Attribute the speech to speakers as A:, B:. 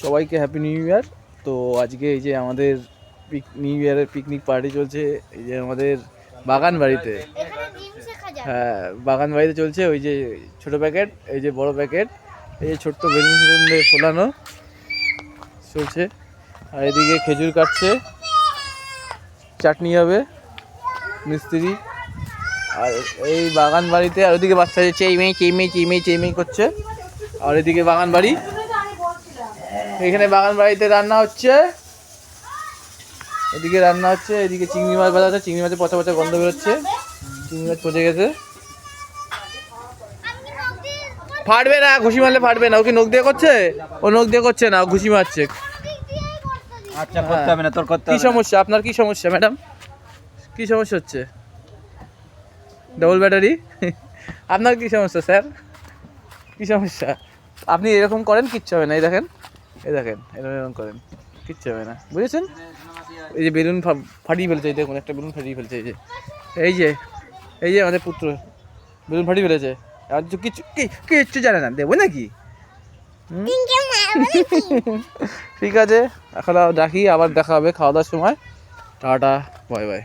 A: সবাইকে happy new year. তো আজকে এই যে আমাদের নিউ ইয়ারের পিকনিক পার্টি চলছে এই যে আমাদের বাগান বাড়িতে। হ্যাঁ, বাগান বাড়িতে চলছে। ওই যে ছোট প্যাকেট, এই যে বড় প্যাকেট, এই যে ছোট্ট বেলুন দিয়ে ফোলানো চলছে। আর এদিকে খেজুর কাটছে, চাটনি হবে মিস্ত্রি। আর এই বাগান বাড়িতে আর ওদিকে বাচ্চা চেইমেই করছে। আর এদিকে বাগান বাড়ি, এখানে বাগান বাড়িতে রান্না হচ্ছে, এদিকে রান্না হচ্ছে। এদিকে চিংড়ি মাছ ভাজা হচ্ছে, চিংড়ি মাছের পচা পচা গন্ধ বেরোচ্ছে, চিংড়ি মাছ পচে গেছে। ফাটবে না, ঘুষি মারলে ফাটবে না। ওকে নখ দিয়ে করছে, ও নখ দিয়ে করছে না, ঘুষি মারছে।
B: আচ্ছা, করতে হবে না তোর, করতে হবে
A: কি সমস্যা আপনার? কি সমস্যা ম্যাডাম? কি সমস্যা হচ্ছে? Double battery? আপনার কি সমস্যা স্যার? কি সমস্যা? আপনি এরকম করেন, কিচ্ছু হবে না। এই দেখেন, এরকম করেন, কিচ্ছু হবে না, বুঝেছেন? এই যে বেলুন ফাটিয়ে ফেলছে, এই দেখুন একটা বেলুন ফাটিয়ে ফেলছে। এই যে আমাদের পুত্র বেলুন ফাটিয়ে ফেলেছে। আর কিচ্ছু জানে না, দেবো নাকি? ঠিক আছে, এখন রাখি, আবার দেখা হবে খাওয়া দাওয়ার সময়। Tata, bye bye.